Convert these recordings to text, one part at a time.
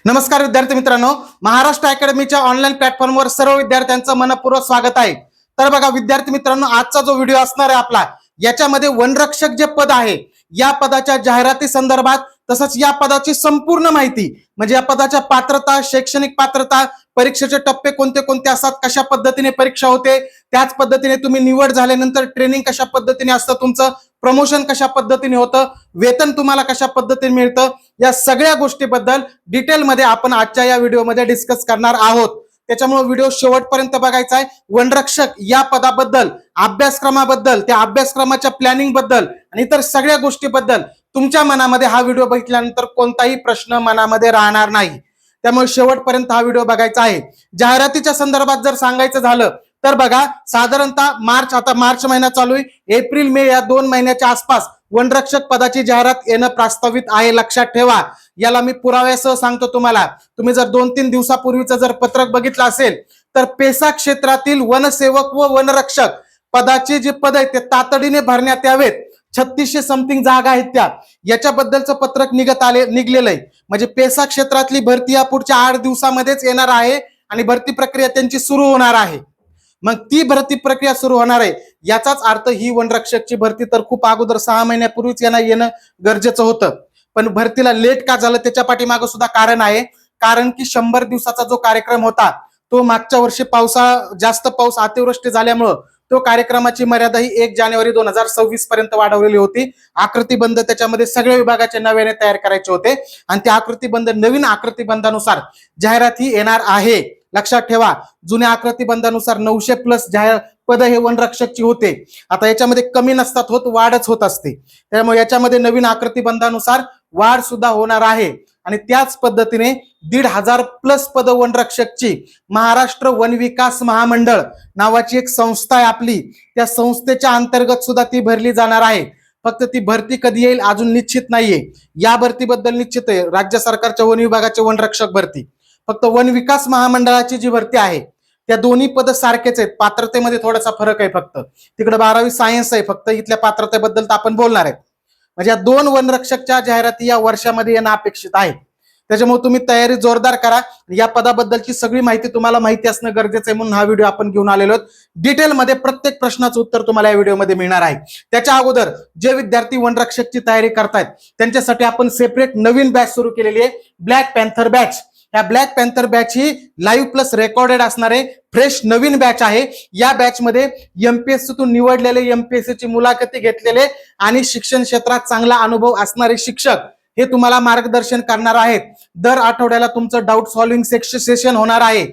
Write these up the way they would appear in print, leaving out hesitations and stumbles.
नमस्कार विद्यार्थी मित्रांनो, महाराष्ट्र अकॅडमीच्या ऑनलाईन प्लॅटफॉर्मवर सर्व विद्यार्थ्यांचं मनपूर्वक स्वागत आहे। तर बघा विद्यार्थी मित्रांनो, आजचा जो व्हिडिओ असणार आहे आपला, याच्यामध्ये वनरक्षक जे पद आहे या पदाच्या जाहिराती संदर्भात तसंच या पदाची संपूर्ण माहिती म्हणजे या पदाच्या पात्रता, शैक्षणिक पात्रता, परीक्षेचे टप्पे कोणते कोणते असतात, कशा पद्धतीने परीक्षा होते, त्याच पद्धतीने तुम्ही निवड झाल्यानंतर ट्रेनिंग कशा पद्धतीने असतं, तुमचं प्रमोशन कशा पद्धतीने होतं, वेतन तुम्हाला कशा पद्धतीने मिळतं, या सगळ्या गोष्टीबद्दल डिटेलमध्ये आपण आजच्या या व्हिडिओमध्ये डिस्कस करणार आहोत। त्याच्यामुळे व्हिडिओ शेवटपर्यंत बघायचा आहे। वनरक्षक या पदाबद्दल, अभ्यासक्रमाबद्दल, त्या अभ्यासक्रमाच्या प्लॅनिंग बद्दल आणि इतर सगळ्या गोष्टीबद्दल तुमच्या मनामध्ये हा व्हिडिओ बघितल्यानंतर कोणताही प्रश्न मनामध्ये राहणार नाही। त्यामुळे शेवटपर्यंत हा व्हिडिओ बघायचा आहे। जाहिरातीच्या संदर्भात जर सांगायचं झालं तर बघा, साधारणतः मार्च महिना चालू आहे, एप्रिल मे या 2 महिन्याच्या आसपास वनरक्षक पदाची जाहिरात येणं प्रस्तावित आहे। लक्षात ठेवा, याला मी पुराव्यासह सांगतो तुम्हाला। तुम्ही जर 2-3 दिवसापूर्वीचं जर पत्रक बघितलं असेल तर पेसा क्षेत्रातील वनसेवक व वनरक्षक पदाचे जे पद आहेत ते तातडीने भरण्यात यावेत। 3600 समथिंग जागा आहेत त्या, याच्याबद्दलचं पत्रक निघलेलं आहे। म्हणजे पेसा क्षेत्रातली भरती या पुढच्या 8 दिवसामध्येच येणार आहे आणि भरती प्रक्रिया त्यांची सुरू होणार आहे। मग ती भरती प्रक्रिया सुरू होणार आहे, याचाच अर्थ ही वनरक्षकची भरती तर खूप अगोदर 6 महिन्यापूर्वीच येणं गरजेचं होतं। पण भरतीला लेट का झालं त्याच्या पाठीमागे सुद्धा कारण आहे। कारण की 100 दिवसाचा जो कार्यक्रम होता तो मागच्या वर्षी जास्त पाऊस, अतिवृष्टी झाल्यामुळं तो कार्यक्रमाची मर्यादा ही 1 जानेवारी 2026 पर्यंत वाढवलेली होती। आकृतीबंध त्याच्यामध्ये सगळ्या विभागाचे नव्याने तयार करायचे होते आणि त्या नवीन आकृतीबंधानुसार जाहिरात ही येणार आहे। लक्षात ठेवा, जुन्या आकृतीबंधानुसार 900+ पद हे वनरक्षकची होते। आता याच्यामध्ये कमी नसतात होत, वाढच होत असते। त्यामुळे याच्यामध्ये नवीन आकृतीबंधानुसार वाढ सुद्धा होणार आहे आणि त्याच पद्धतीने 1,500+ पद वनरक्षकची महाराष्ट्र वन विकास महामंडळ नावाची एक संस्था आहे आपली, त्या संस्थेच्या अंतर्गत सुद्धा ती भरली जाणार आहे। फक्त ती भरती कधी येईल अजून निश्चित नाहीये। या भरतीबद्दल निश्चित आहे राज्य सरकारच्या वन विभागाचे वनरक्षक भरती, फक्त वन विकास महामंडळाची जी भरती आहे त्या दोन्ही पद सारखेच आहेत, पात्रतेमध्ये थोडासा फरक आहे। फक्त तिकडे 12वी सायन्स आहे, फक्त इथल्या पात्रतेबद्दल तर आपण बोलणार आहे। म्हणजे या 2 वनरक्षकच्या जाहिराती या वर्षामध्ये येणं अपेक्षित आहे। त्याच्यामुळे तुम्ही तयारी जोरदार करा। या पदाबद्दलची सगळी माहिती तुम्हाला माहिती असणं गरजेचं आहे, म्हणून हा व्हिडिओ आपण घेऊन आलेलो आहोत। डिटेलमध्ये प्रत्येक प्रश्नाचं उत्तर तुम्हाला या व्हिडिओमध्ये मिळणार आहे। त्याच्या अगोदर जे विद्यार्थी वनरक्षकची तयारी करतायत त्यांच्यासाठी आपण सेपरेट नवीन बॅच सुरू केलेली आहे, ब्लॅक पॅन्थर बॅच। या ब्लॅक पॅन्थर बॅच ही लाईव्ह प्लस रेकॉर्डेड असणारे फ्रेश नवीन बॅच आहे। या बॅच मध्ये एमपीएससी तून निवडलेले, एमपीएससी ची मुलाखती घेतलेले आणि शिक्षण क्षेत्रात चांगला अनुभव असणारे शिक्षक हे तुम्हाला मार्गदर्शन करणार आहेत। दर आठवड्याला तुमचं डाऊट सॉल्व्हिंग सेशन होणार आहे।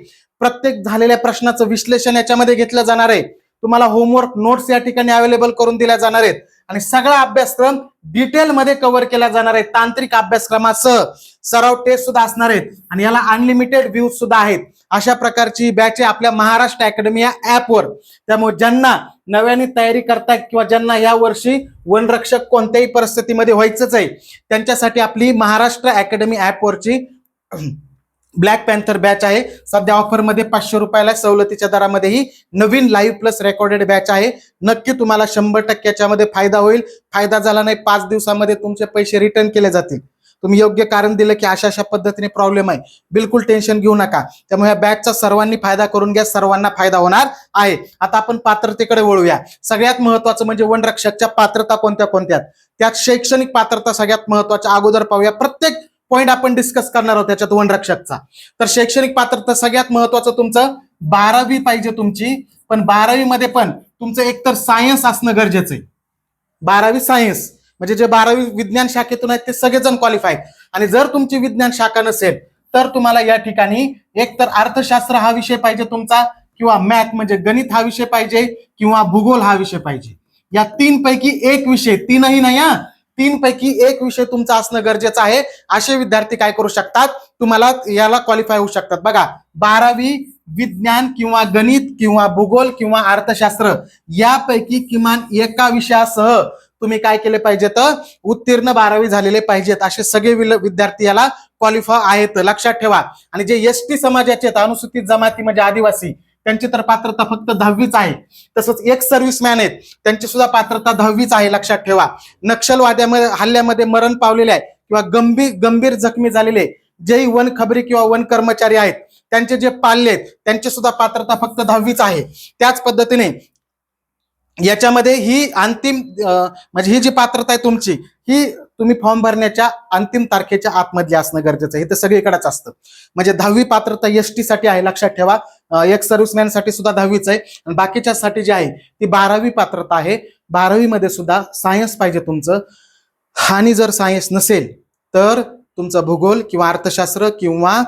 प्रत्येक झालेल्या प्रश्नाचं विश्लेषण याच्यामध्ये घेतलं जाणार आहे। तुम्हाला होमवर्क नोट्स या ठिकाणी अवेलेबल करून दिल्या जाणार आहेत आणि सगळा अभ्यासक्रम डिटेलमध्ये कव्हर केला जाणार आहे। तांत्रिक अभ्यासक्रमासह सराव टेस्ट सुद्धा असणार आहेत आणि याला अनलिमिटेड व्ह्यूज सुद्धा आहेत। अशा प्रकारची बॅच आहे आपल्या महाराष्ट्र अकॅडमी या ऍपवर। त्यामुळे ज्यांना नव्याने तयारी करतायत किंवा ज्यांना या वर्षी वनरक्षक कोणत्याही परिस्थितीमध्ये व्हायचंच आहे त्यांच्यासाठी आपली महाराष्ट्र अकॅडमी ऍपवरची ब्लॅक पॅन्थर बॅच आहे। सध्या ऑफर मध्ये 500 रुपयाला सवलतीच्या दरामध्ये ही नवीन लाईव्ह प्लस रेकॉर्डेड बॅच आहे। नक्की तुम्हाला 100% याच्यामध्ये फायदा होईल। फायदा झाला नाही 5 दिवसामध्ये तुमचे पैसे रिटर्न केले जातील। तुम्ही योग्य कारण दिलं की अशा पद्धतीने प्रॉब्लेम आहे, बिलकुल टेन्शन घेऊ नका। त्यामुळे या बॅचचा सर्वांनी फायदा करून घ्या, सर्वांना फायदा होणार आहे। आता आपण पात्रतेकडे वळूया। सगळ्यात महत्त्वाचं म्हणजे वनरक्षकच्या पात्रता कोणत्या कोणत्या, त्यात शैक्षणिक पात्रता सगळ्यात महत्त्वाच्या अगोदर पाहूया। प्रत्येक पॉइंट आपण डिस्कस करणार आहोत त्याच्यात वनरक्षकचा। तर शैक्षणिक पात्रता सगळ्यात महत्त्वाचं तुमचं 12वी पाहिजे तुमची, पण 12वी मध्ये पण तुमचं एकतर सायन्स असणं गरजेचं आहे। 12वी सायन्स म्हणजे जे 12वी विज्ञान शाखेतून आहेत ते सगळेजण क्वालिफाय। आणि जर तुमची विज्ञान शाखा नसेल तर तुम्हाला या ठिकाणी एकतर अर्थशास्त्र हा विषय पाहिजे तुमचा, किंवा मॅथ म्हणजे गणित हा विषय पाहिजे, किंवा भूगोल हा विषय पाहिजे। या 3 पैकी एक विषय, 3ही नाही हा, 3 पैकी एक विषय तुमचा असणं गरजेचं आहे। असे विद्यार्थी काय करू शकतात, तुम्हाला याला क्वालिफाय होऊ शकतात। बघा, 12वी विज्ञान किंवा गणित किंवा भूगोल किंवा अर्थशास्त्र यापैकी किमान एका विषयासह तुम्ही काय केले पाहिजेत, उत्तीर्ण 12वी झालेले पाहिजेत। असे सगळे विद्यार्थी याला क्वालिफाय आहेत, लक्षात ठेवा। आणि जे एसटी समाजाचे आहेत, अनुसूचित जमाती म्हणजे आदिवासी, त्यांची तर पात्रता फक्त 10वीच आहे। तसंच एक सर्व्हिसमॅन आहेत, त्यांची सुद्धा पात्रता 10वीच आहे, लक्षात ठेवा। नक्षलवाद्यामध्ये हल्ल्यामध्ये मरण पावलेले आहे किंवा गंभीर जखमी झालेले जेही वन खबरी किंवा वन कर्मचारी आहेत त्यांचे जे पाल्य आहेत त्यांची सुद्धा पात्रता फक्त 10वीच आहे. त्याच पद्धतीने याच्यामध्ये ही अंतिम म्हणजे ही जी पात्रता आहे तुमची ही तुम्ही फॉर्म भरण्याच्या अंतिम तारखेच्या आतमधली असणं गरजेचं आहे. हे तर सगळीकडेच असतं. म्हणजे 10वी पात्रता एसटी साठी आहे, लक्षात ठेवा. एक सर्व्हिसमॅन साठी सुद्धा 10वीच आहे आणि बाकीच्या साठी जी आहे ती 12वी पात्रता आहे. 12वी मध्ये सुद्धा सायन्स पाहिजे तुमचं. आणि जर सायन्स नसेल तर तुमचं भूगोल किंवा अर्थशास्त्र किंवा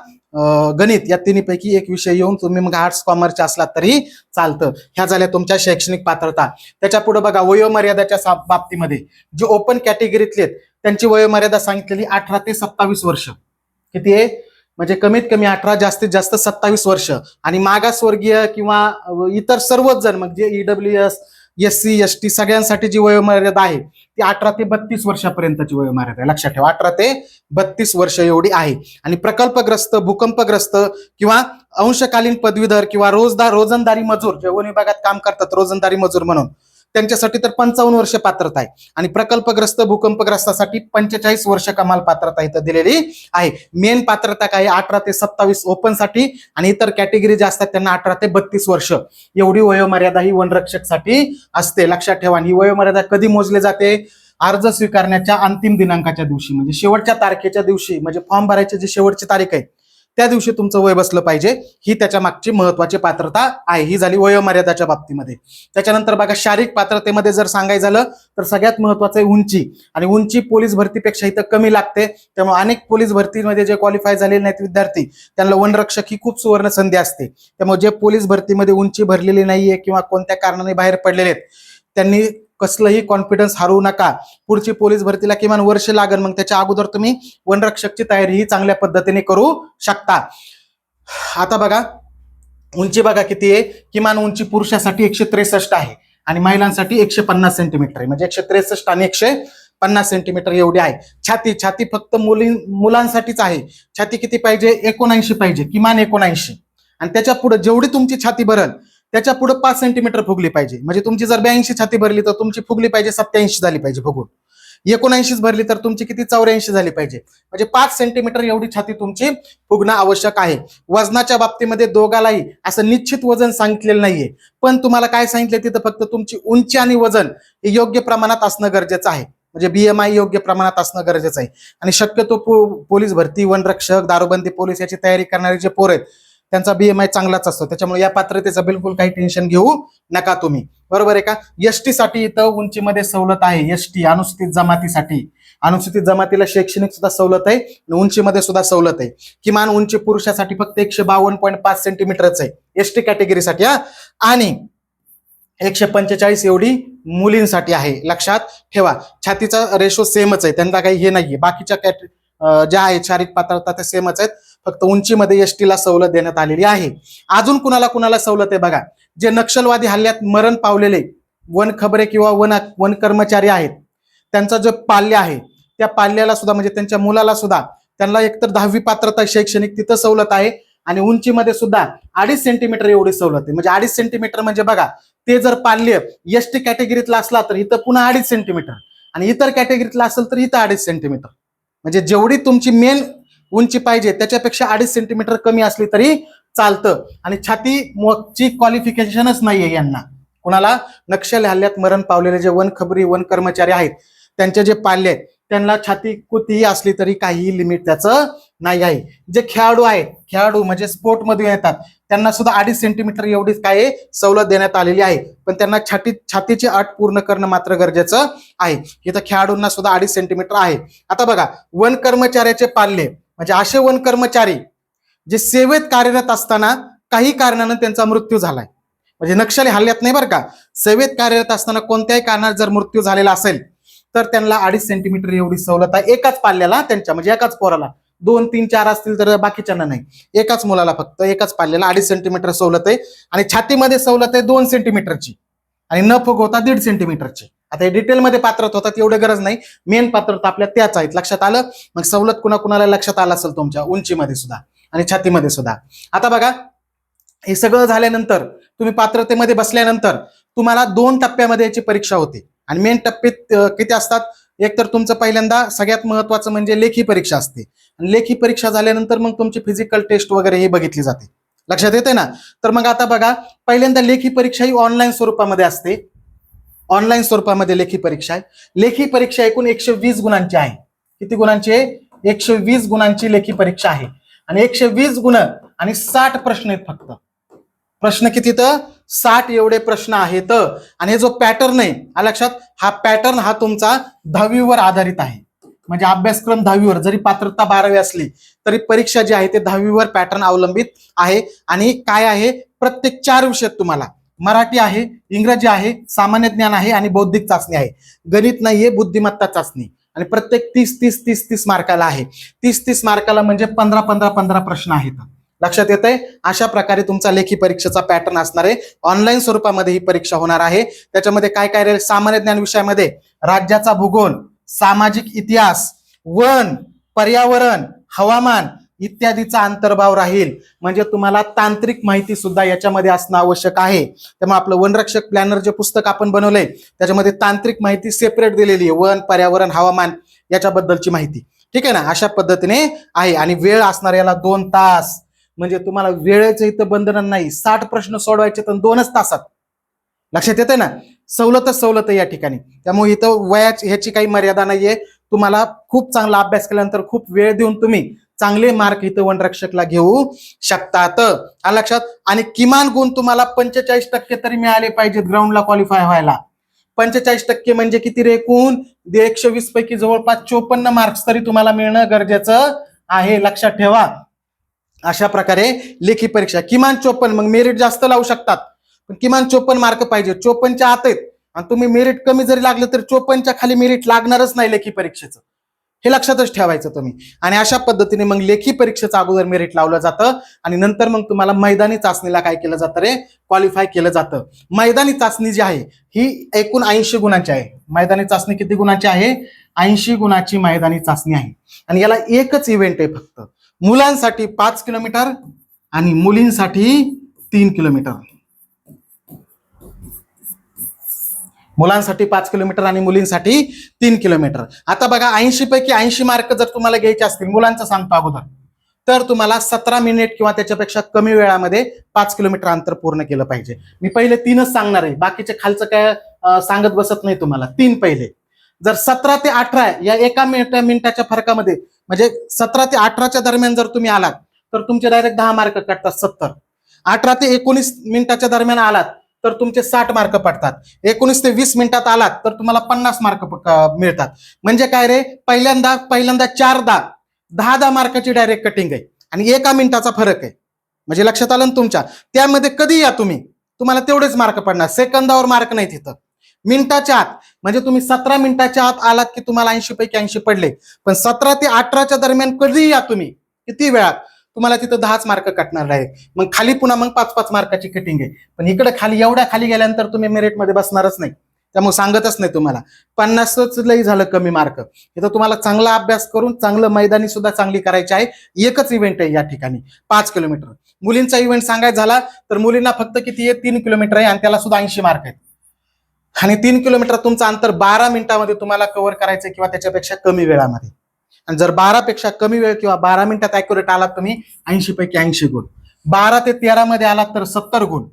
गणित या तिन्हीपैकी एक विषय येऊन तुम्ही मग आर्ट्स कॉमर्सचे असलात तरी चालतं. ह्या झाल्या तुमच्या शैक्षणिक पात्रता. त्याच्या पुढे बघा वयोमर्यादाच्या बाबतीमध्ये जे ओपन कॅटेगरीतले त्यांची वयोमर्यादा सांगितलेली 18 ते 27 वर्ष. किती आहे? म्हणजे कमीत कमी 18, जास्तीत जास्त 27 वर्ष. आणि मागासवर्गीय किंवा इतर सर्वच जण म्हणजे ईडब्ल्यूएस, SC ST सगळ्यांसाठी जी वयोमर्यादा आहे ती 18 ते 32 वर्षापर्यंतची वयोमर्यादा आहे. लक्षात ठेवा 18 ते 32 वर्ष एवढी आहे. आणि प्रकल्पग्रस्त, भूकंपग्रस्त किंवा अंशकालीन पदवीधर किंवा रोजंदारी मजूर जे वन विभागात काम करतात रोजंदारी मजूर म्हणून त्यांच्यासाठी तर 55 वर्ष पात्रता आहे. आणि प्रकल्पग्रस्त भूकंपग्रस्तासाठी 45 वर्ष कमाल पात्रता इथं दिलेली आहे. मेन पात्रता काय 18 ते 27 ओपन साठी आणि इतर कॅटेगरी जे असतात त्यांना 18 ते 32 वर्ष एवढी वयोमर्यादा ही वनरक्षक साठी असते. लक्षात ठेवा. ही वयोमर्यादा कधी मोजली जाते? अर्ज स्वीकारण्याच्या अंतिम दिनांकाच्या दिवशी, म्हणजे शेवटच्या तारखेच्या दिवशी, म्हणजे फॉर्म भरायची जी शेवटची तारीख आहे त्या दिवशी तुमचं वय बसलं पाहिजे. ही त्याच्या मागची महत्वाची पात्रता आहे. ही झाली वयोमर्यादाच्या बाबतीमध्ये. त्याच्यानंतर बघा शारीरिक पात्रतेमध्ये जर सांगायचं झालं तर सगळ्यात महत्वाचं आहे उंची. आणि उंची पोलीस भरतीपेक्षा इथं कमी लागते. त्यामुळे अनेक पोलीस भरतीमध्ये जे क्वालिफाय झालेले नाहीत विद्यार्थी त्यांना वनरक्षक ही खूप सुवर्ण संधी असते. त्यामुळे जे पोलीस भरतीमध्ये उंची भरलेली नाहीये किंवा कोणत्या कारणाने बाहेर पडलेले आहेत त्यांनी कसलंही कॉन्फिडन्स हरवू नका. पुढची पोलीस भरतीला किमान वर्ष लागेल, मग त्याच्या अगोदर तुम्ही वनरक्षकची तयारी ही चांगल्या पद्धतीने करू शकता. आता बघा उंची बघा किती आहे. किमान उंची पुरुषासाठी 163 आहे आणि महिलांसाठी 150 सेंटीमीटर आहे. म्हणजे 163 आणि 150 सेंटीमीटर एवढी आहे. छाती फक्त मुलांसाठीच आहे. छाती किती पाहिजे? 79 पाहिजे, किमान 79. आणि त्याच्या पुढे जेवढी तुमची छाती भरल त्याच्या पुढे 5 सेंटीमीटर फुगली पाहिजे. म्हणजे तुमची जर 82 छाती भरली तर तुमची फुगली पाहिजे 87 झाली पाहिजे फुगून. 79 भरली तर तुमची किती? 84 झाली पाहिजे. म्हणजे 5 सेंटीमीटर एवढी छाती तुमची फुगणं आवश्यक आहे. वजनाच्या बाबतीमध्ये दोघालाही असं निश्चित वजन सांगितलेलं नाहीये, पण तुम्हाला काय सांगितलं तिथं फक्त तुमची उंची आणि वजन हे योग्य प्रमाणात असणं गरजेचं आहे. म्हणजे BMI योग्य प्रमाणात असणं गरजेचं आहे. आणि शक्यतो पोलीस भरती, वनरक्षक, दारूबंदी पोलीस याची तयारी करणारे जे पोर आहेत त्यांचा BMI चांगलाच असतो. त्याच्यामुळे या पात्रतेचं बिलकुल काही टेन्शन घेऊ नका तुम्ही. बरोबर आहे का? ST साठी इथं उंचीमध्ये सवलत आहे. ST अनुसूचित जमातीसाठी, अनुसूचित जमातीला शैक्षणिक सुद्धा सवलत आहे आणि उंचीमध्ये सुद्धा सवलत आहे. किमान उंची पुरुषासाठी फक्त 152.5 सेंटीमीटरच आहे ST कॅटेगरीसाठी हा. आणि 145 एवढी मुलींसाठी आहे. लक्षात ठेवा. छातीचा रेशो सेमच आहे, त्यांना काही हे नाहीये. बाकीच्या ज्या आहेत शारीरिक पात्रता त्या सेमच आहेत, फक्त उंचीमध्ये ST ला सवलत देण्यात आलेली आहे. अजून कुणाला सवलत आहे बघा. जे नक्षलवादी हल्ल्यात मरण पावलेले वन खबरे किंवा वन कर्मचारी आहेत त्यांचा जो पाल्य आहे त्या पाल्याला सुद्धा म्हणजे त्यांच्या मुलाला सुद्धा त्यांना एकतर 10वी पात्रता शैक्षणिक तिथं सवलत आहे आणि उंचीमध्ये सुद्धा 2.5 सेंटीमीटर एवढी सवलत आहे. म्हणजे 2.5 सेंटीमीटर म्हणजे बघा ते जर पाल्य ST कॅटेगरीतला असला तर इथं पुन्हा 2.5 सेंटीमीटर आणि इतर कॅटेगरीतला असेल तर इथं 2.5 सेंटीमीटर. म्हणजे जेवढी तुमची मेन उंची पाहिजे त्याच्यापेक्षा 2.5 सेंटीमीटर कमी असली तरी चालतं. आणि छातीची क्वालिफिकेशनच नाहीये यांना. कुणाला? नक्षल हल्ल्यात मरण पावलेले जे वन खबरी वन कर्मचारी आहेत त्यांचे जे पाल्य आहेत त्यांना छाती कुठेही असली तरी काहीही लिमिट त्याचं नाही आहे. जे खेळाडू आहेत, खेळाडू म्हणजे स्पोर्ट मध्ये येतात त्यांना सुद्धा 2.5 सेंटीमीटर एवढीच काय सवलत देण्यात आलेली आहे. पण त्यांना छातीची अट पूर्ण करणं मात्र गरजेचं आहे. इथं खेळाडूंना सुद्धा 2.5 सेंटीमीटर आहे. आता बघा वन कर्मचाऱ्याचे पाल्य म्हणजे असे वन कर्मचारी जे सेवेत कार्यरत असताना काही कारणानं त्यांचा मृत्यू झालाय. म्हणजे नक्षली हल्ल्यात नाही बरं का, सेवेत कार्यरत असताना कोणत्याही कारणात जर मृत्यू झालेला असेल तर त्यांना 2.5 सेंटीमीटर एवढी सवलत आहे. एकाच पाल्याला त्यांच्या म्हणजे एकाच पोराला, 2, 3, 4 असतील तर बाकीच्यांना नाही, एकाच मुलाला फक्त एकाच पाल्याला 2.5 सेंटीमीटर सवलत आहे. आणि छातीमध्ये सवलत आहे 2 सेंटीमीटरची आणि न फुगवता 1.5 सेंटीमीटरची. आता हे डिटेलमध्ये पात्रता होतात एवढी गरज नाही, मेन पात्रता आपल्या त्याच आहेत. लक्षात आलं? मग सवलत कुणाला लक्षात आलं असेल तुमच्या उंचीमध्ये सुद्धा आणि छातीमध्ये सुद्धा. आता बघा हे सगळं झाल्यानंतर तुम्ही पात्रतेमध्ये बसल्यानंतर तुम्हाला 2 टप्प्यामध्ये याची परीक्षा होते आणि मेन टप्पे किती असतात? एक तर तुमचं पहिल्यांदा सगळ्यात महत्वाचं म्हणजे लेखी परीक्षा असते, आणि लेखी परीक्षा झाल्यानंतर मग तुमची फिजिकल टेस्ट वगैरे ही बघितली जाते. लक्षात येते ना? तर मग आता बघा, पहिल्यांदा लेखी परीक्षा ही ऑनलाईन स्वरूपामध्ये असते. ऑनलाईन स्वरूपामध्ये लेखी परीक्षा आहे. लेखी परीक्षा एकूण 120 गुणांची आहे. किती गुणांची आहे? 120 गुणांची लेखी परीक्षा आहे. आणि 120 गुण आणि 60 प्रश्न आहेत फक्त. प्रश्न किती? तर 60 एवढे प्रश्न आहेत. आणि हे जो पॅटर्न आहे, लक्षात, हा पॅटर्न हा तुमचा 10वीवर आधारित आहे. म्हणजे अभ्यासक्रम 10वीवर, जरी पात्रता 12वी असली तरी परीक्षा जी आहे ते 10वीवर पॅटर्न अवलंबित आहे. आणि काय आहे? प्रत्येक 4 विषयात तुम्हाला मराठी आहे, इंग्रजी आहे, सामान्य ज्ञान आहे आणि बौद्धिक चाचणी आहे. गणित नाहीये, बुद्धिमत्ता चाचणी. आणि प्रत्येक 30 मार्काला आहे. 30 मार्काला म्हणजे 15 प्रश्न आहेत. लक्षात येतंय? अशा प्रकारे तुमचा लेखी परीक्षेचा पॅटर्न असणार आहे. ऑनलाईन स्वरूपामध्ये ही परीक्षा होणार आहे. त्याच्यामध्ये काय काय राहील? सामान्य ज्ञान विषयामध्ये राज्याचा भूगोल, सामाजिक इतिहास, वन, पर्यावरण, हवामान इत्यादीचा अंतर्भाव राहील. म्हणजे तुम्हाला तांत्रिक माहिती सुद्धा याच्यामध्ये असणं आवश्यक आहे. त्यामुळे आपलं वनरक्षक प्लॅनर जे पुस्तक आपण बनवलंय त्याच्यामध्ये तांत्रिक माहिती सेपरेट दिलेली आहे. वन, पर्यावरण, हवामान याच्याबद्दलची माहिती. ठीक आहे ना? अशा पद्धतीने आहे. आणि वेळ असणार याला 2 तास. म्हणजे तुम्हाला वेळेचं इथं बंधन नाही. 60 प्रश्न सोडवायचे तर 2च तासात. लक्षात येते ना? सवलत या ठिकाणी. त्यामुळे इथं वयाची ह्याची काही मर्यादा नाहीये. तुम्हाला खूप चांगला अभ्यास केल्यानंतर खूप वेळ देऊन तुम्ही चांगले मार्क इथं वनरक्षकला घेऊ शकतात. लक्षात. आणि किमान गुण तुम्हाला 45% तरी मिळाले पाहिजेत ग्राउंडला क्वालिफाय व्हायला. 45% म्हणजे किती रे? एकूण 120 पैकी जवळपास 54 मार्क्स तरी तुम्हाला मिळणं गरजेचं आहे. लक्षात ठेवा. अशा प्रकारे लेखी परीक्षा किमान 54, मग मेरिट जास्त लावू शकतात, पण किमान 54 मार्क पाहिजे. 54च्या आत आहेत आणि तुम्ही मेरिट कमी जरी लागलं तर 54च्या खाली मेरिट लागणारच नाही लेखी परीक्षेचं. हे लक्षातच ठेवायचं तुम्ही. आणि अशा पद्धतीने मग लेखी परीक्षेचं अगोदर मेरिट लावलं जातं आणि नंतर मग तुम्हाला मैदानी चाचणीला काय केलं जातं रे? क्वालिफाय केलं जातं. मैदानी चाचणी जी आहे ही एकूण 80 गुणांची आहे. मैदानी चाचणी किती गुणांची आहे? 80 गुणाची मैदानी चाचणी आहे. आणि याला एकच इव्हेंट आहे फक्त. मुलांसाठी 5 किलोमीटर आणि मुलींसाठी 3 किलोमीटर. मुलांसाठी 5 किलोमीटर आणि मुलींसाठी 3 किलोमीटर. आता बघा, 80 पैकी 80 मार्क जर तुम्हाला घ्यायचे असतील, मुलांचं सांगतो अगोदर, तर तुम्हाला 17 मिनिट किंवा त्याच्यापेक्षा कमी वेळामध्ये 5 किलोमीटर अंतर पूर्ण केलं पाहिजे. मी पहिले 3च सांगणार आहे, बाकीचे खालचं काय सांगत बसत नाही तुम्हाला. 3 पहिले. जर 17 ते 18 या एका मिनिटाच्या फरकामध्ये, म्हणजे 17 ते 18च्या दरम्यान जर तुम्ही आलात तर तुमचे डायरेक्ट 10 मार्क कटतात, 70. 18 ते 19 मिनिटाच्या दरम्यान आलात तर तुमचे 60 मार्क पडतात. 19 ते 20 मिनिटात आलात तर तुम्हाला 50 मार्क मिळतात. म्हणजे काय रे? पहिल्यांदा 4-10 मार्काची डायरेक्ट कटिंग आहे आणि एका मिनिटाचा फरक आहे. म्हणजे लक्षात आलं ना तुमच्या? त्यामध्ये कधी या तुम्ही, तुम्हाला तेवढेच मार्क पडणार. सेकंदावर मार्क नाही तिथं, मिनिटाच्या आत. म्हणजे तुम्ही 17 मिनिटाच्या आत आलात की तुम्हाला 80 पैकी 80 पडले. पण 17 ते 18च्या दरम्यान कधी या तुम्ही, किती वेळात, तुम्हाला तिथं 10च मार्क कटणार आहे. मग खाली पुन्हा मग 5-5 मार्काची कटिंग आहे. पण इकडे खाली, एवढ्या खाली गेल्यानंतर तुम्ही मेरिटमध्ये बसणारच नाही. त्यामुळे सांगतच नाही तुम्हाला. 50च लई झालं कमी मार्क. इथं तुम्हाला चांगला अभ्यास करून चांगलं मैदानी सुद्धा चांगली करायची आहे. एकच इव्हेंट आहे या ठिकाणी, 5 किलोमीटर. मुलींचा इव्हेंट सांगायचा झाला तर मुलींना फक्त किती आहे? 3 किलोमीटर आहे आणि त्याला सुद्धा 80 मार्क आहेत. आणि 3 किलोमीटर तुमचं अंतर 12 मिनिटामध्ये तुम्हाला कव्हर करायचं किंवा त्याच्यापेक्षा कमी वेळामध्ये. आणि जर 12 पेक्षा कमी वेळ किंवा 12 मिनिटात ऍक्युरेट आलात तुम्ही, 80 पैकी 80 गुण. 12 ते 13 मध्ये आलात तर 70 गुण.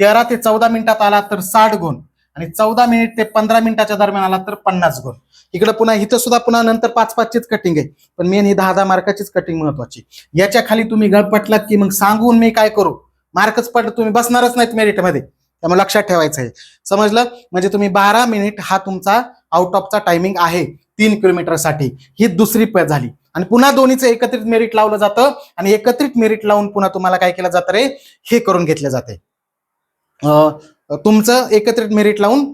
13 ते 14 मिनिटात आलात तर 60 गुण. आणि 14 मिनिट ते 15 मिनिटाच्या दरम्यान आलात तर 50 गुण. इकडे पुन्हा इथं सुद्धा पुन्हा नंतर 5-5चीच कटिंग आहे. पण मेन ही 10-10 मार्काचीच कटिंग महत्वाची. याच्या खाली तुम्ही गळपटलात की मग सांगून मी काय करू, मार्कच पडलं, तुम्ही बसणारच नाहीत मेरिटमध्ये. त्यामुळे लक्षात ठेवायचं आहे. समजलं? म्हणजे तुम्ही 12 मिनिट हा तुमचा आउट ऑफचा टायमिंग आहे 3 किलोमीटरसाठी. ही दुसरी झाली. आणि पुन्हा दोन्हीचं एकत्रित मेरिट लावलं जातं आणि एकत्रित मेरिट लावून पुन्हा तुम्हाला काय केलं जातं रे? हे करून घेतलं जाते, तुमचं एकत्रित मेरिट लावून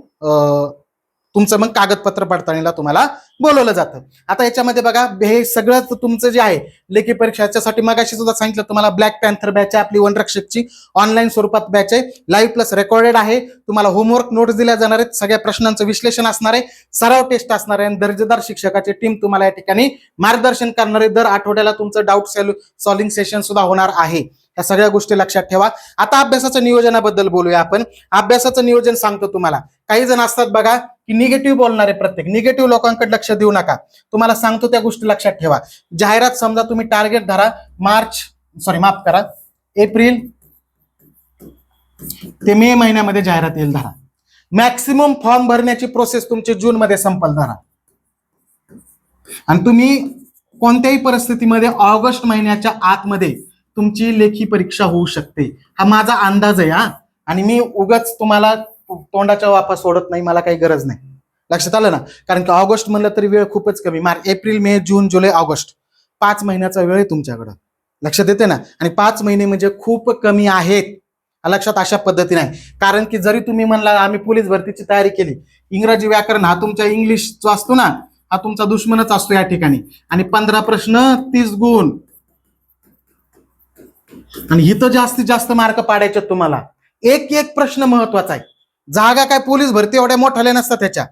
तुमचं मग कागदपत्र पडताळणीला तुम्हाला बोलवलं जातं. आता याच्यामध्ये बघा, हे सगळं तुमचं जे आहे लेखी परीक्षा, याच्यासाठी मगाशी सुद्धा सांगितलं तुम्हाला, ब्लॅक पॅन्थर बॅच आहे आपली वनरक्षकची, ऑनलाईन स्वरूपात बॅच आहे, लाईव्ह प्लस रेकॉर्डेड आहे. तुम्हाला होमवर्क नोट्स दिल्या जाणार आहेत, सगळ्या प्रश्नांचं विश्लेषण असणार आहे, सराव टेस्ट असणार आहे आणि दर्जेदार शिक्षकाची टीम तुम्हाला या ठिकाणी मार्गदर्शन करणार आहे. दर आठवड्याला तुमचं डाऊट सॉल्व्हिंग सेशन सुद्धा होणार आहे. या सगळ्या गोष्टी लक्षात ठेवा. आता अभ्यासाच्या नियोजनाबद्दल बोलूया आपण. अभ्यासाचं नियोजन सांगतो तुम्हाला. काही जण असतात बघा की निगेटिव्ह बोलणारे प्रत्येक निगेटिव्ह लोकांकडे लक्ष देऊ नका. तुम्हाला सांगतो त्या गोष्टी लक्षात ठेवा. जाहिरात समजा तुम्ही टार्गेट धरा माफ करा, एप्रिल ते मे महिन्यामध्ये जाहिरात येईल धरा. मॅक्सिमम फॉर्म भरण्याची प्रोसेस तुमची जून मध्ये संपल धरा. आणि तुम्ही कोणत्याही परिस्थितीमध्ये ऑगस्ट महिन्याच्या आतमध्ये तुमची लेखी परीक्षा होऊ शकते. हा माझा अंदाज आहे हा. आणि मी उगाच तुम्हाला तोंडाच्या वाफा सोडत नाही, मला काही गरज नाही. लक्षात आलं ना. कारण की ऑगस्ट म्हणलं तरी वेळ खूपच कमी. एप्रिल मे जून जुलै ऑगस्ट 5 महिन्याचा वेळ आहे तुमच्याकडं. लक्षात येते ना. आणि 5 महिने म्हणजे खूप कमी आहेत. लक्षात अशा पद्धतीने आहे. कारण की जरी तुम्ही म्हणला आम्ही पोलीस भरतीची तयारी केली, इंग्रजी व्याकरण हा तुमचा इंग्लिश जो असतो ना हा तुमचा दुश्मनच असतो या ठिकाणी. आणि 15 प्रश्न 30 गुण. आणि इथं जास्तीत जास्त मार्क पाडायचे तुम्हाला. एक एक प्रश्न महत्वाचा आहे. जागा काय पोलीस भरती एवढ्या मोठ्याल्या नसतात, त्याच्या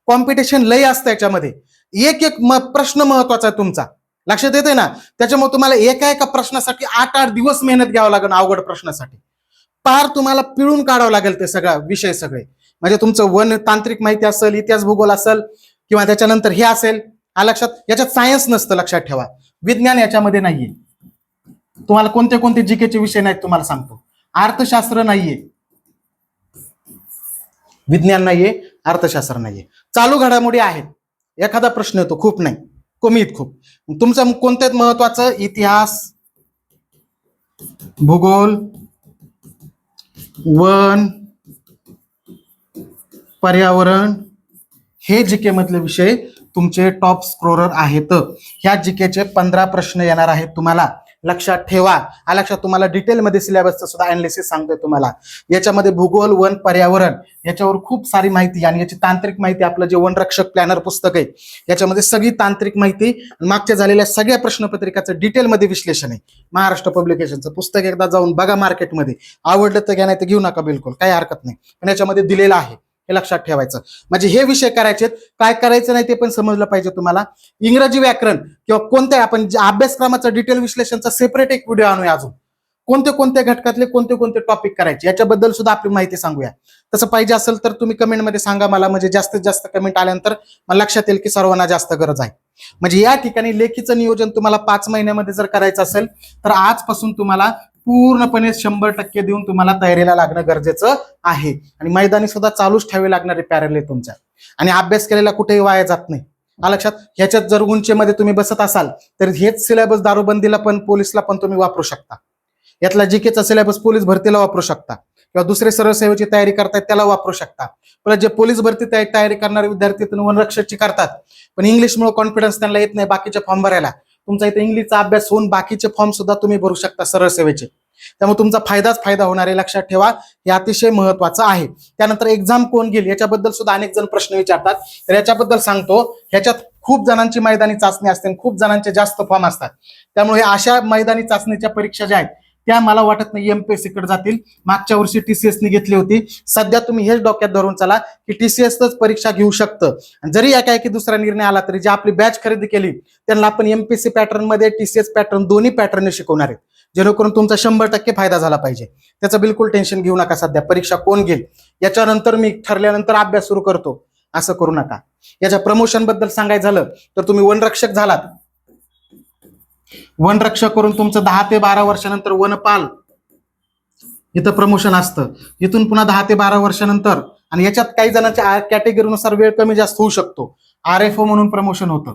कॉम्पिटिशन लय असतं याच्यामध्ये. एक एक प्रश्न महत्वाचा आहे तुमचा. लक्षात येते ना. त्याच्यामुळे तुम्हाला एका एका प्रश्नासाठी 8-8 दिवस मेहनत घ्यावं लागेल. अवघड प्रश्नासाठी पार तुम्हाला पिळून काढावं लागेल ते सगळा विषय सगळे. म्हणजे तुमचं वन तांत्रिक माहिती असेल, इतिहास भूगोल असेल, किंवा त्याच्यानंतर हे असेल. लक्षात, याच्यात सायन्स नसतं लक्षात ठेवा. विज्ञान याच्यामध्ये नाहीये. तुम्हाला कोणते कोणते जीकेचे विषय नाहीत तुम्हाला सांगतो. अर्थशास्त्र नाहीये, विज्ञान नाहीये, अर्थशास्त्र नाहीये. चालू घडामोडी आहेत. एखादा प्रश्न येतो, खूप नाही, कमीत खूप. तुमचं कोणत्याच महत्वाचं इतिहास, भूगोल, वन, पर्यावरण हे जीके मधले विषय तुमचे टॉप स्कोरर आहेत. ह्या जीकेचे 15 प्रश्न येणार आहेत तुम्हाला. लक्षात ठेवा. लक्षात तुम्हाला डिटेलमध्ये सिलेबसचं सुद्धा अनालिसिस सांगतोय तुम्हाला. याच्यामध्ये भूगोल, वन, पर्यावरण याच्यावर खूप सारी माहिती आणि याची तांत्रिक माहिती. आपलं जे वनरक्षक प्लॅनर पुस्तक आहे याच्यामध्ये सगळी तांत्रिक माहिती, मागच्या झालेल्या सगळ्या प्रश्नपत्रिकाचं डिटेलमध्ये विश्लेषण आहे. महाराष्ट्र पब्लिकेशनचं पुस्तक एकदा जाऊन बघा मार्केटमध्ये. आवडलं तर घ्या, नाही तर घेऊ नका, बिलकुल काही हरकत नाही. पण याच्यामध्ये दिलेलं आहे, हे लक्षात ठेवायचं. म्हणजे हे विषय करायचे, काय करायचं नाही ते पण समजलं पाहिजे तुम्हाला. इंग्रजी व्याकरण किंवा कोणत्या आपण अभ्यासक्रमाचं डिटेल विश्लेषणचा सेपरेट एक व्हिडिओ आणूया. अजून कोणते कोणत्या घटकातले कोणते कोणते टॉपिक करायचे याच्याबद्दल सुद्धा आपली माहिती सांगूया. तसं पाहिजे असेल तर तुम्ही कमेंटमध्ये सांगा मला. म्हणजे जास्तीत जास्त कमेंट आल्यानंतर मला लक्षात येईल की सर्वांना जास्त गरज आहे. म्हणजे या ठिकाणी लेखीचं नियोजन तुम्हाला 5 महिन्यामध्ये जर करायचं असेल तर आजपासून तुम्हाला पूर्णपणे 100% देऊन तुम्हाला तयारीला लागणं गरजेचं आहे. आणि मैदानी सुद्धा चालूच ठेवावे लागणारे पॅरल तुमच्या. आणि अभ्यास केलेला कुठेही वाया जात नाही. लक्षात. ह्याच्यात जर उंचीमध्ये तुम्ही बसत असाल तर हेच सिलेबस दारूबंदीला पण पोलिसला पण तुम्ही वापरू शकता. यातला जीकेचा सिलेबस पोलीस भरतीला वापरू शकता, किंवा दुसरे सरळ सेवेची तयारी करतायत त्याला वापरू शकता. पण जे पोलीस भरती तयारी करणारे विद्यार्थी वनरक्षकची करतात पण इंग्लिशमुळे कॉन्फिडन्स त्यांना येत नाही बाकीचे फॉर्म भरायला. तुमचा इथे इंग्लिशचा अभ्यास होऊन बाकीचे फॉर्म सुद्धा तुम्ही भरू शकता सरळ सेवेचे. त्यामुळे तुमचा फायदाच फायदा होणार आहे. लक्षात ठेवा, हे अतिशय महत्वाचं आहे. त्यानंतर एक्झाम कोण घेईल याच्याबद्दल सुद्धा अनेक जण प्रश्न विचारतात. तर याच्याबद्दल सांगतो. ह्याच्यात खूप जणांची मैदानी चाचणी असते, खूप जणांचे जास्त फॉर्म असतात. त्यामुळे अशा मैदानी चाचणीच्या परीक्षा ज्या आहेत त्या मला वाटत नाही एमपीएससी कडे जातील. मागच्या वर्षी TCS ने घेतली होती. सध्या तुम्ही हेच डोक्यात धरून चला की TCS परीक्षा घेऊ शकतं. जरी एकाएकी दुसरा निर्णय आला तरी जे आपली बॅच खरेदी केली त्यांना आपण एमपीएससी पॅटर्न मध्ये TCS पॅटर्न दोन्ही पॅटर्न शिकवणार आहेत, जेणेकरून तुमचा 100% फायदा झाला पाहिजे. त्याचं बिलकुल टेन्शन घेऊ नका. सध्या परीक्षा कोण घेईल याच्यानंतर मी ठरल्यानंतर अभ्यास सुरू करतो असं करू नका. याच्या प्रमोशन बद्दल सांगायचं झालं तर तुम्ही वनरक्षक झालात, वनरक्षक करून तुमचं 10 ते 12 वर्षानंतर वनपाल इथं प्रमोशन असतं. इथून पुन्हा 10 ते 12 वर्षानंतर, आणि याच्यात काही जणांच्या कॅटेगरीनुसार वेळ कमी जास्त होऊ शकतो, RFO म्हणून प्रमोशन होतं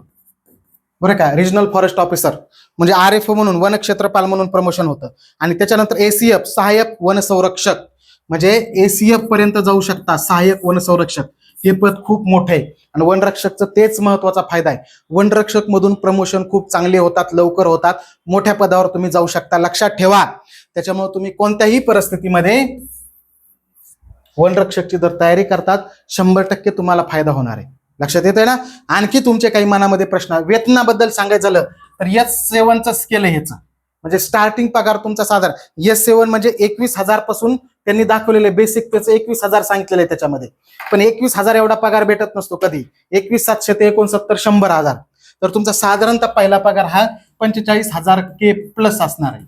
बरं का, रिजनल फॉरेस्ट ऑफिसर. म्हणजे RFO म्हणून वन क्षेत्रपाल म्हणून प्रमोशन होतं. आणि त्याच्यानंतर ACF सहाय्यक वन संरक्षक, म्हणजे ACF पर्यंत जाऊ शकता सहाय्यक वन संरक्षक. हे पद खूप मोठं आहे. आणि वनरक्षकचं तेच महत्वाचा फायदा आहे. वनरक्षक मधून प्रमोशन खूप चांगले होतात, लवकर होतात, मोठ्या पदावर तुम्ही जाऊ शकता. लक्षात ठेवा. त्याच्यामुळे तुम्ही कोणत्याही परिस्थितीमध्ये वनरक्षकची जर तयारी करतात 100% तुम्हाला फायदा होणार आहे. लक्षात येतंय ना. आणखी तुमचे काही मनामध्ये प्रश्न, वेतनाबद्दल सांगायचं झालं तर S7चं स्केल आहे ह्याचं. म्हणजे स्टार्टिंग पगार तुमचा साधारण S7 म्हणजे 21,000 पासून त्यांनी दाखवलेले बेसिक त्याचं 21,000 सांगितलेलं आहे त्याच्यामध्ये. पण 21,000 एवढा पगार भेटत नसतो कधी. 21,700 ते 69 100,000. तर तुमचा साधारणतः पहिला पगार हा 45,000 K प्लस असणार आहे.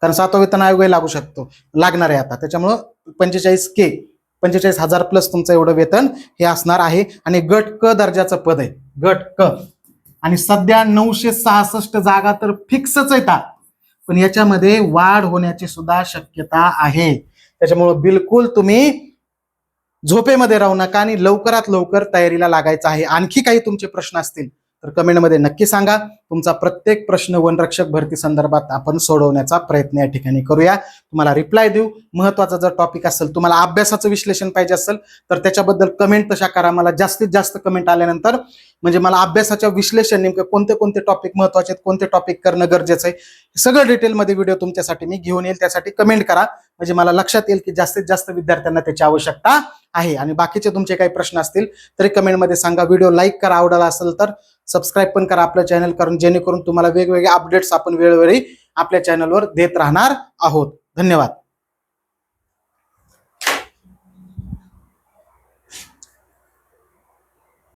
कारण 7वा वेतन आयोग लागू शकतो, लागणार आहे आता. त्याच्यामुळं 45K 45,000 प्लस तुमचं एवढं वेतन हे असणार आहे आणि गट क दर्जाचं पद आहे, गट क. आणि सध्या 966 जागा तर फिक्सच आहेत, पण याच्यामध्ये वाढ होण्याची सुद्धा शक्यता आहे. त्याच्यामुळे बिलकुल तुम्ही झोपेमध्ये राहू नका आणि लवकरात लवकर तयारीला लागायचं आहे. आणखी काही तुमचे प्रश्न असतील तर कमेंटमध्ये नक्की सांगा. तुमचा प्रत्येक प्रश्न वनरक्षक भरती संदर्भात आपण सोडवण्याचा प्रयत्न या ठिकाणी करूया, तुम्हाला रिप्लाय देऊ. महत्वाचा जर टॉपिक असेल, तुम्हाला अभ्यासाचं विश्लेषण पाहिजे असेल तर त्याच्याबद्दल कमेंट तशा करा. मला जास्तीत जास्त कमेंट आल्यानंतर म्हणजे मला अभ्यासाच्या विश्लेषण नेमकं कोणते कोणते टॉपिक महत्वाचे आहेत, कोणते टॉपिक करणं गरजेचं आहे, सगळं डिटेलमध्ये व्हिडिओ तुमच्यासाठी मी घेऊन येईल. त्यासाठी कमेंट करा, म्हणजे मला लक्षात येईल की जास्तीत जास्त विद्यार्थ्यांना त्याची आवश्यकता आहे. आणि बाकीचे तुमचे काही प्रश्न असतील तरी कमेंटमध्ये सांगा. व्हिडिओ लाईक करा, आवडला असेल तर सबस्क्राईब पण करा आपलं चॅनल, कारण जेणेकरून तुम्हाला वेगवेगळे अपडेट्स आपण वेळोवेळी आपल्या चॅनलवर देत राहणार आहोत. धन्यवाद.